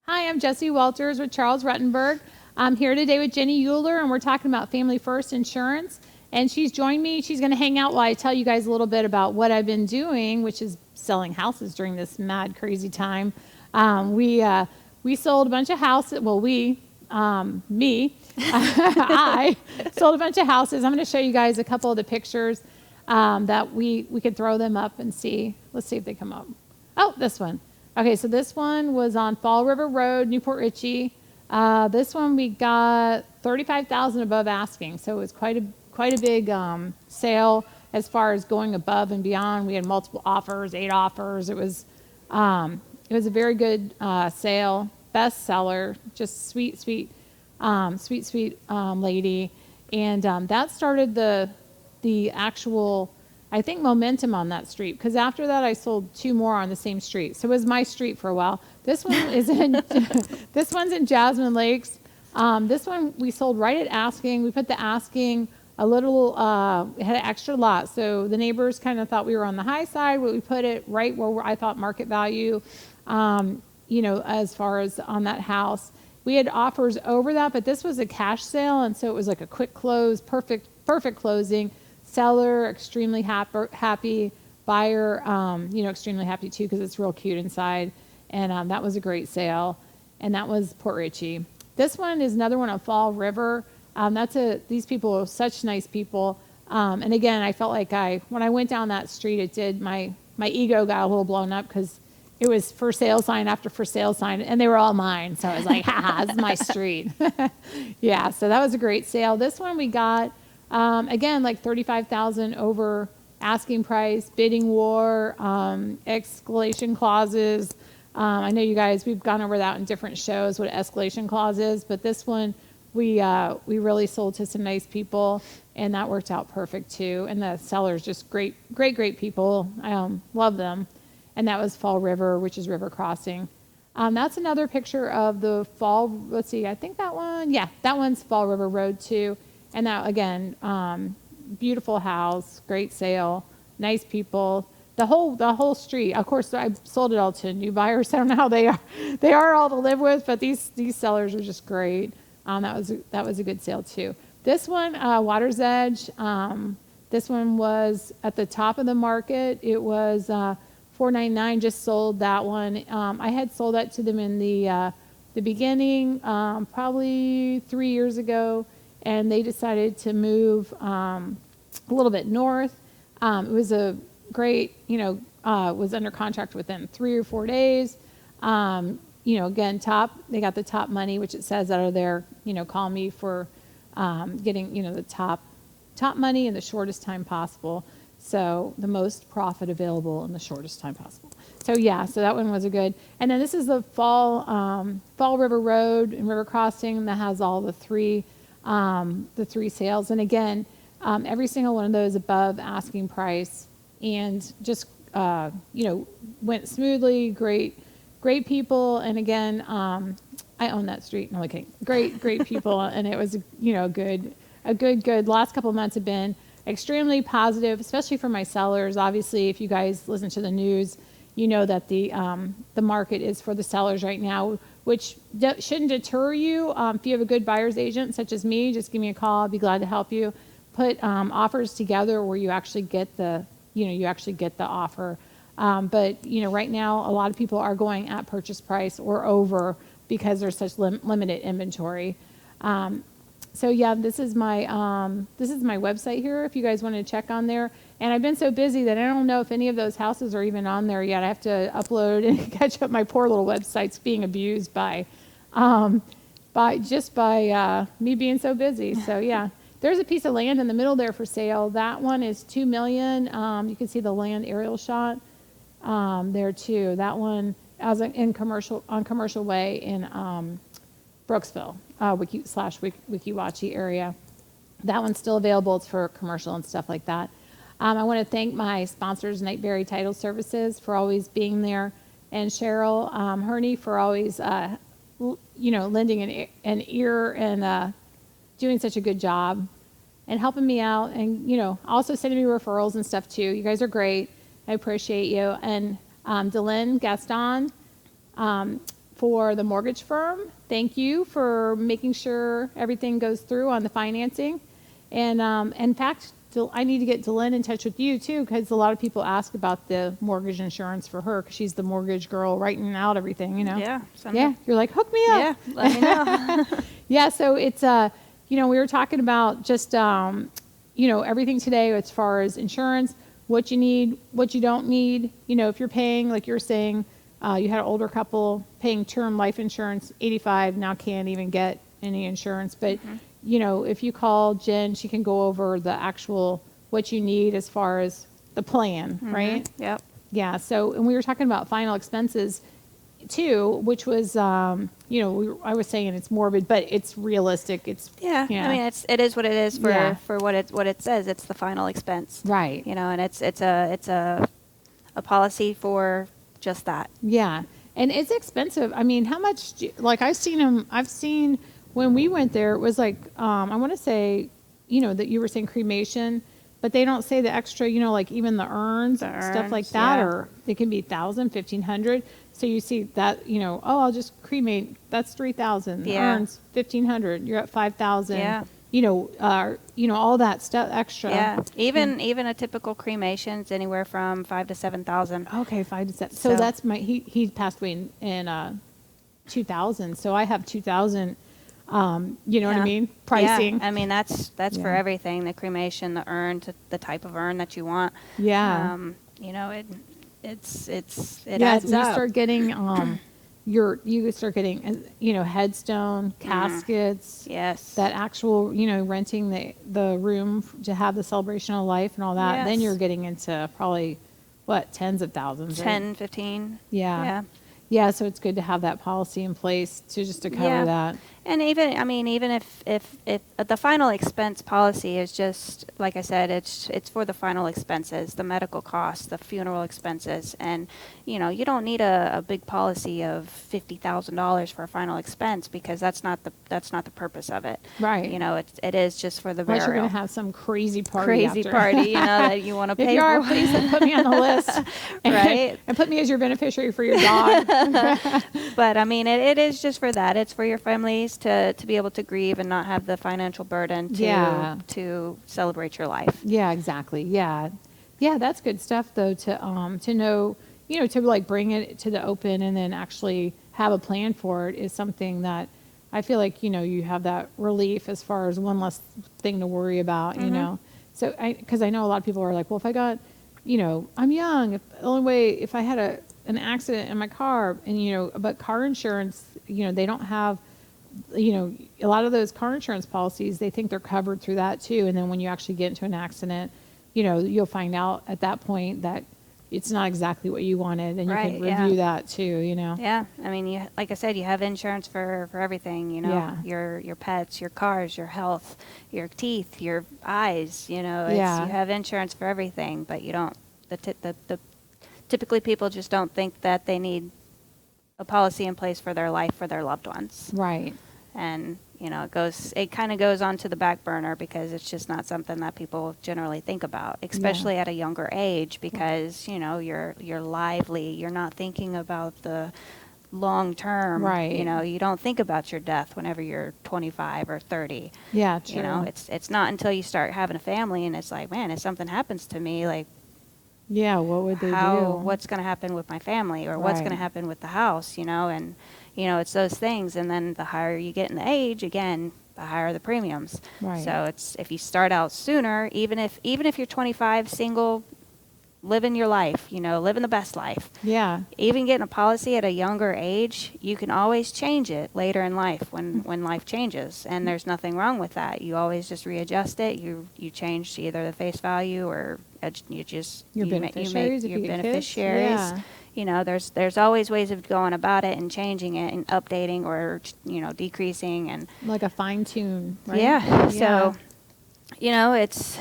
Hi, I'm Jessie Walters with Charles Rutenberg. I'm here today with Jeni Euler, and we're talking about Family First Insurance. And she's joined me. She's going to hang out while I tell you guys a little bit about what I've been doing, which is selling houses during this mad, crazy time. We sold a bunch of houses. Well, I sold a bunch of houses. I'm going to show you guys a couple of the pictures that we could throw them up and see. Let's see if they come up. Oh, this one. Okay, so this one was on Fall River Road, Newport Richey. This one we got $35,000 above asking, so it was quite a big sale as far as going above and beyond. We had multiple offers, 8 offers. It was a very good sale, best seller, just sweet lady, and that started the actual, I think, momentum on that street, because after that I sold 2 more on the same street. So it was my street for a while. This one is in this one's in Jasmine Lakes. This one we sold right at asking. We put the asking a little, it had an extra lot, so the neighbors kind of thought we were on the high side, but we put it right where I thought market value, as far as on that house. We had offers over that, but this was a cash sale, and so it was like a quick close, perfect closing. Seller extremely happy, buyer extremely happy too, because it's real cute inside. And that was a great sale, and that was Port Richey. This one is another one on Fall River. These people are such nice people. And again, I felt like when I went down that street, my ego got a little blown up because it was for sale sign after for sale sign, and they were all mine. So I was like, haha, this is my street. Yeah, so that was a great sale. This one we got, again, like $35,000 over asking price, bidding war, escalation clauses. I know you guys, we've gone over that in different shows, what escalation clause is, but this one we really sold to some nice people, and that worked out perfect too. And the sellers, just great people. I love them. And that was Fall River, which is river crossing. That's another picture of the Fall, let's see, I think that one, yeah, that one's Fall River Road too. And that, again, beautiful house, great sale, nice people. The whole street, of course, I sold it all to new buyers. I don't know how they are. They are all to live with, but these sellers are just great. That was a good sale too. This one, Water's Edge, this one was at the top of the market. It was $499, just sold that one. I had sold that to them in the beginning, probably 3 years ago, and they decided to move a little bit north. It was a great, was under contract within 3 or 4 days. Again, they got the top money, which it says out of there, call me for getting, the top money in the shortest time possible. So the most profit available in the shortest time possible. So yeah, so that one was a good. And then this is the Fall River Road and River Crossing that has all the three sales. And again, every single one of those above asking price, and just went smoothly. Great people. And again, I own that street. No, okay, great people. And it was a good. Last couple of months have been extremely positive, especially for my sellers. Obviously, if you guys listen to the news, you know that the market is for the sellers right now, which shouldn't deter you. If you have a good buyer's agent, such as me, just give me a call. I'd be glad to help you put offers together where you actually get the offer. But right now, a lot of people are going at purchase price or over because there's such limited inventory. So yeah, this is my website here if you guys want to check on there. And I've been so busy that I don't know if any of those houses are even on there yet. I have to upload and catch up. My poor little website's being abused by me being so busy. So yeah, there's a piece of land in the middle there for sale. That one is $2 million. You can see the land aerial shot there too. That one on Commercial Way in Brooksville, Wiki Wachi area. That one's still available. It's for commercial and stuff like that. I want to thank my sponsors, Nightberry Title Services, for always being there, and Cheryl Herney for always, lending an ear and doing such a good job and helping me out, and also sending me referrals and stuff too. You guys are great. I appreciate you. And Delynn Gaston for the mortgage firm. Thank you for making sure everything goes through on the financing. And in fact, I need to get Delynn in touch with you too, because a lot of people ask about the mortgage insurance for her, because she's the mortgage girl writing out everything, Yeah. Yeah, you're like, hook me up. Yeah, let me know. Yeah, so it's, we were talking about just, everything today as far as insurance, what you need, what you don't need. If you're paying, like you're saying, you had an older couple paying term life insurance, 85, now can't even get any insurance. But, if you call Jen, she can go over the actual, what you need as far as the plan, right? Yep. Yeah, so, and we were talking about final expenses too, which was, I was saying it's morbid, but it's realistic. It's, I mean, it is what it is for what it says. It's the final expense. Right. And it's a policy for just that. Yeah. And it's expensive. I mean, how much, I've seen when we went there, it was like, I want to say, that you were saying cremation, but they don't say the extra, like even the urns, stuff like that, or they can be $1,000, $1,500. So you see that, I'll just cremate. That's $3,000. Yeah. Urns, $1,500. You're at $5,000. Yeah. All that stuff extra. Yeah. Even a typical cremation is anywhere from $5,000 to $7,000. Okay, 5 to 7. So that's he passed away in 2000. So I have 2000 You know what I mean? Pricing. Yeah, I mean, that's for Yeah. everything, the cremation, the urn, the type of urn that you want. Yeah. You know, it Yeah, adds you up. start getting you start getting headstone, caskets, Yes. that actual renting the room to have the celebration of life and all that. Then you're Yes. getting into probably what, tens of thousands, right? 10, 15. Yeah. Yeah. Yeah, so it's good to have that policy in place to cover Yeah. that. And even if the final expense policy is just, like I said, it's for the final expenses, the medical costs, the funeral expenses, and you don't need a big policy of $50,000 for a final expense, because that's not the purpose of it. Right. It is just for the Unless you're burial. going to have some crazy party Crazy after. party, that you want to If pay you are, for. please put me on the list. Right. And put me as your beneficiary for your dog. But I mean, it is just for that. It's for your families to be able to grieve and not have the financial burden to celebrate your life. Yeah, exactly. Yeah. Yeah, that's good stuff though, to know, to like bring it to the open and then actually have a plan for it is something that I feel like, you have that relief as far as one less thing to worry about, So because I know a lot of people are like, well, if I got, I'm young, if I had an accident in my car and, but car insurance, they don't have, a lot of those car insurance policies, they think they're covered through that too. And then when you actually get into an accident, you'll find out at that point that it's not exactly what you wanted, and you Right, can review that too, Yeah, I mean, like I said, you have insurance for everything. Yeah. Your pets, your cars, your health, your teeth, your eyes. You Yeah. have insurance for everything, but you don't. Typically people just don't think that they need a policy in place for their life, for their loved ones. Right. And it kind of goes onto the back burner because it's just not something that people generally think about, especially at a younger age, because you're lively, you're not thinking about the long term. Right. You don't think about your death whenever you're 25 or 30. Yeah, true. It's not until you start having a family and it's like, man, if something happens to me, like, Yeah, what would they do? what's going to happen with my family, or what's going to Right. happen with the house, and it's those things. And then the higher you get in the age, again, the higher the premiums. Right. So it's, if you start out sooner, even if you're 25, single, living your life, living the best life, Yeah. even getting a policy at a younger age, you can always change it later in life when life changes, and there's nothing wrong with that. You always just readjust it. You change either the face value, or you just Your you make beneficiaries, if your you get kids. beneficiaries. Yeah. There's always ways of going about it and changing it and updating, or decreasing, and Like a fine tune, right? yeah. So it's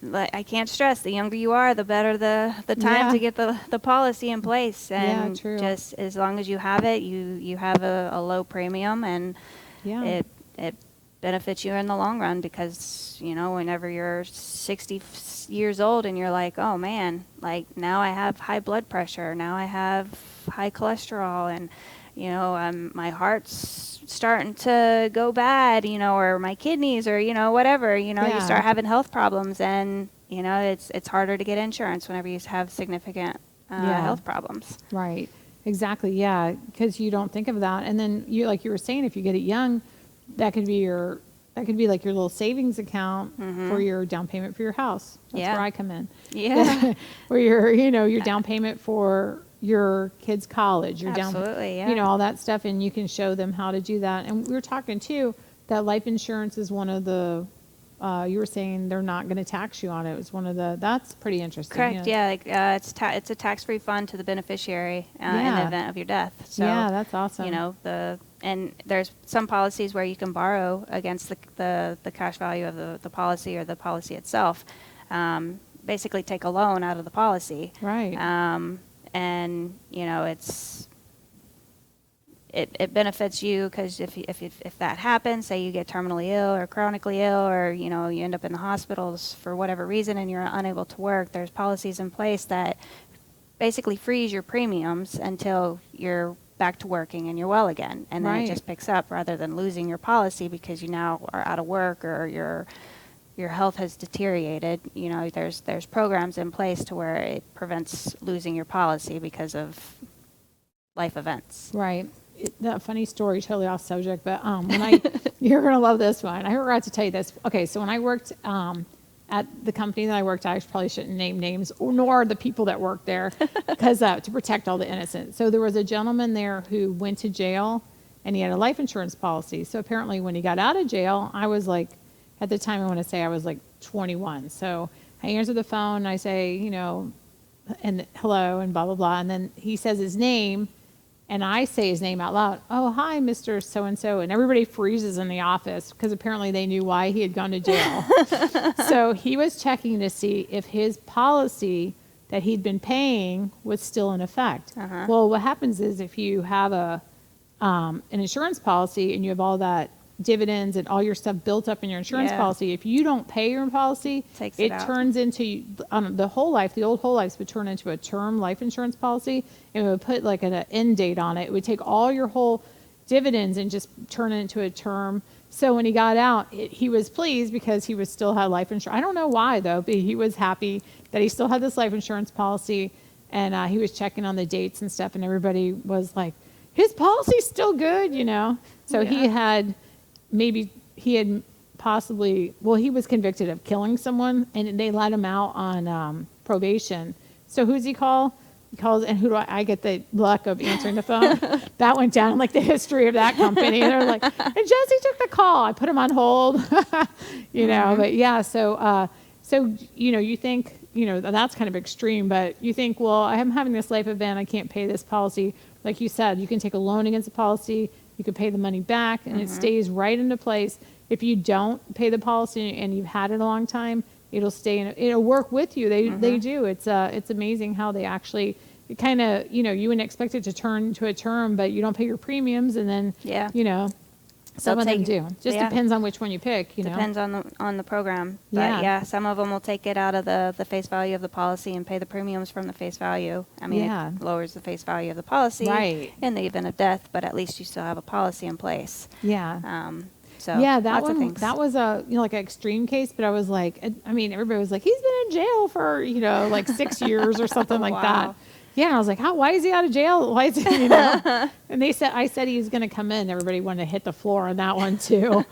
like, I can't stress, the younger you are, the better the time Yeah. to get the policy in place. And true. just as long as you have it, you have a low premium, and Yeah. it benefits you in the long run, because whenever you're 60 years old and you're like, oh man, like now I have high blood pressure, now I have high cholesterol, and my heart's starting to go bad, or my kidneys, or whatever, you start having health problems, and it's harder to get insurance whenever you have significant health problems. Right. Exactly. Yeah. Because you don't think of that. And then like you were saying, if you get it young, that could be like your little savings account for your down payment for your house. That's Yeah. where I come in. Yeah. Where your down payment for your kids' college, your Absolutely, yeah. all that stuff, and you can show them how to do that. And we were talking too that life insurance is one of the. You were saying they're not going to tax you on it. It was one of the. That's pretty interesting. Correct. Yeah, like, it's a tax-free fund to the beneficiary in the event of your death. So yeah, that's awesome. And there's some policies where you can borrow against the cash value of the policy, or the policy itself. Basically, take a loan out of the policy. Right. And it benefits you, because if that happens, say you get terminally ill or chronically ill, or you end up in the hospitals for whatever reason and you're unable to work, there's policies in place that basically freeze your premiums until you're back to working and you're well again, and then Right. it just picks up, rather than losing your policy because you now are out of work, or your health has deteriorated. There's programs in place to where it prevents losing your policy because of life events. Right. a funny story, totally off subject, but when you're going to love this one. I forgot to tell you this. Okay, so when I worked at the company that I worked at, I probably shouldn't name names, nor the people that worked there, because to protect all the innocent. So there was a gentleman there who went to jail, and he had a life insurance policy. So apparently when he got out of jail, I was like, at the time I want to say I was like 21. So I answer the phone, and I say, and hello, and blah, blah, blah. And then he says his name, and I say his name out loud. Oh, hi, Mr. So-and-so. And everybody freezes in the office because apparently they knew why he had gone to jail. So he was checking to see if his policy that he'd been paying was still in effect. Uh-huh. Well, what happens is if you have an insurance policy and you have all that dividends and all your stuff built up in your insurance policy, if you don't pay your policy, it turns into the whole life. The old whole lives would turn into a term life insurance policy, and it would put like an end date on it. It would take all your whole dividends and just turn it into a term. So when he got out, he was pleased because he was still had life insurance. I don't know why though, but he was happy that he still had this life insurance policy, and he was checking on the dates and stuff, and everybody was like, his policy's still good, So he had possibly, he was convicted of killing someone, and they let him out on probation. So who's he call? He calls, and who do I get the luck of answering the phone? That went down in like the history of that company. They're like, and Jesse took the call. I put him on hold, Mm-hmm. but yeah, so you think, that's kind of extreme, but you think, well, I'm having this life event, I can't pay this policy. Like you said, you can take a loan against the policy, you can pay the money back, and it stays right into place. If you don't pay the policy and you've had it a long time, it'll stay it'll work with you. They do. It's amazing how they actually kind of, you wouldn't expect it to turn into a term, but you don't pay your premiums, and then some of them do. Just depends on which one you pick. Depends on the program. But some of them will take it out of the face value of the policy and pay the premiums from the face value. I mean, it lowers the face value of the policy in the event of death, but at least you still have a policy in place. Yeah. So that lots one, of things. that was a like an extreme case, but I was like, everybody was like, he's been in jail for like 6 years or something like that. Yeah, and I was like, why is he out of jail? Why is he, And I said he was going to come in. Everybody wanted to hit the floor on that one too.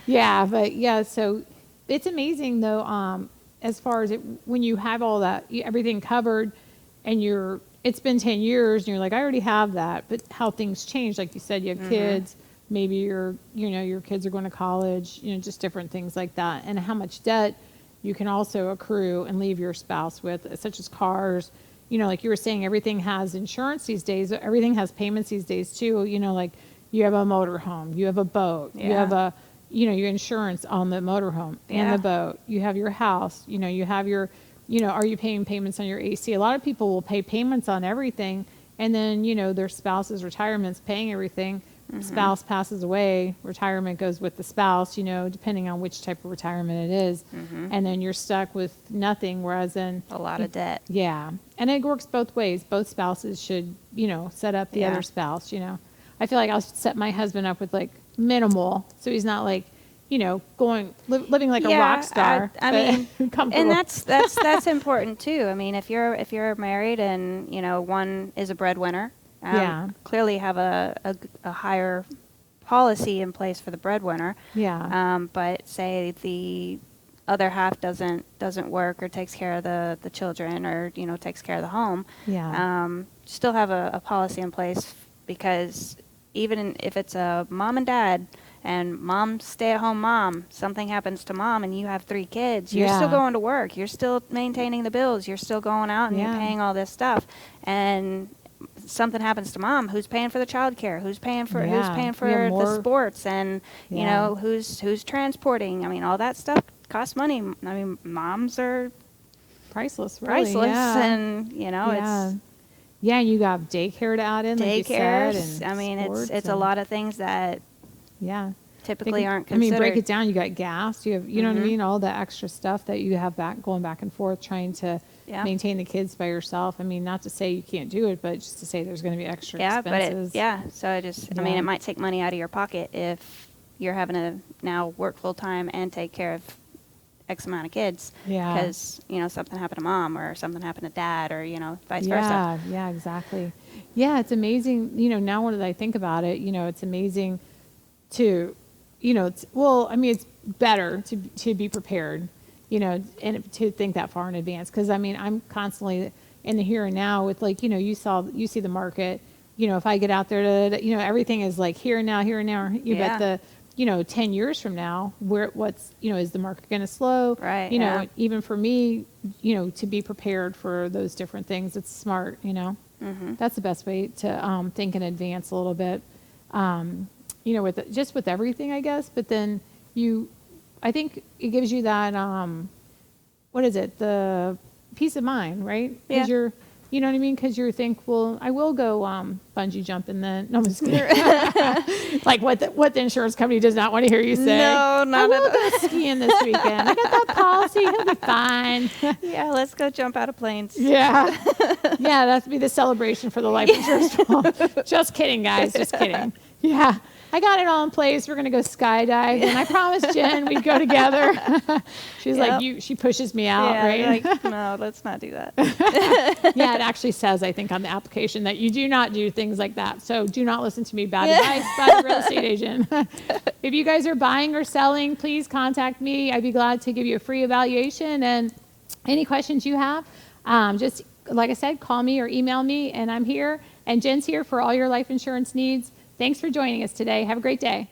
So it's amazing though, as far as when you have all that, everything covered, and it's been 10 years and you're like, I already have that, but how things change. Like you said, you have kids, maybe your kids are going to college, just different things like that. And how much debt you can also accrue and leave your spouse with, such as cars. Like you were saying, everything has insurance these days. Everything has payments these days too. Like you have a motorhome, you have a boat, you have your insurance on the motorhome and the boat. You have your house, you have your, are you paying payments on your AC? A lot of people will pay payments on everything, and then, their spouse's retirement's paying everything. Spouse passes away, retirement goes with the spouse, depending on which type of retirement it is. And then you're stuck with nothing, whereas then a lot of debt. Yeah. And it works both ways. Both spouses should, set up the other spouse, I feel like I'll set my husband up with like minimal, so he's not like, living like a rock star. I mean, and that's important too. I mean, if you're married and, one is a breadwinner, clearly have a higher policy in place for the breadwinner. But say the other half doesn't work or takes care of the children, or takes care of the home. Still have a policy in place, because even if it's a mom and dad, and mom's stay-at-home mom, something happens to mom and you have 3 kids, you're still going to work, you're still maintaining the bills, you're still going out and you're paying all this stuff, and something happens to mom, who's paying for the child care, who's paying for the sports, and who's transporting. I mean, all that stuff costs money. I mean, moms are priceless, really. And it's and you got daycare to add in, like you said, and I mean, it's a lot of things that typically aren't considered. I mean, break it down. You got gas. You have, what I mean, all the extra stuff that you have going back and forth, trying to maintain the kids by yourself. I mean, not to say you can't do it, but just to say there's going to be extra expenses. So I mean, it might take money out of your pocket if you're having to now work full time and take care of X amount of kids. Yeah. Because, something happened to mom or something happened to dad or, vice versa. Yeah, exactly. Yeah, it's amazing. Now that I think about it, it's amazing to, it's better to be prepared, and to think that far in advance. Because I'm constantly in the here and now with you see the market. If I get out there to, everything is like here and now. You bet the 10 years from now, is the market going to slow? Right. Even for me, to be prepared for those different things, it's smart, That's the best way to think in advance a little bit, with everything, I guess. But then I think it gives you that, the peace of mind, right? Yeah. Because you know what I mean? Because you think, well, I will go bungee jumping then. No, I'm just kidding. Like what the insurance company does not want to hear you say. No, not I will go skiing this weekend. I got that policy. He'll be fine. Yeah, let's go jump out of planes. Yeah. Yeah, that'd be the celebration for the life insurance. Just kidding, guys. Just kidding. Yeah. I got it all in place. We're going to go skydive. And I promised Jen we'd go together. She's like, she pushes me out, right? Like, no, let's not do that. Yeah, it actually says, I think, on the application that you do not do things like that. So do not listen to me. Bad advice by the real estate agent. If you guys are buying or selling, please contact me. I'd be glad to give you a free evaluation. And any questions you have, just like I said, call me or email me, and I'm here. And Jen's here for all your life insurance needs. Thanks for joining us today. Have a great day.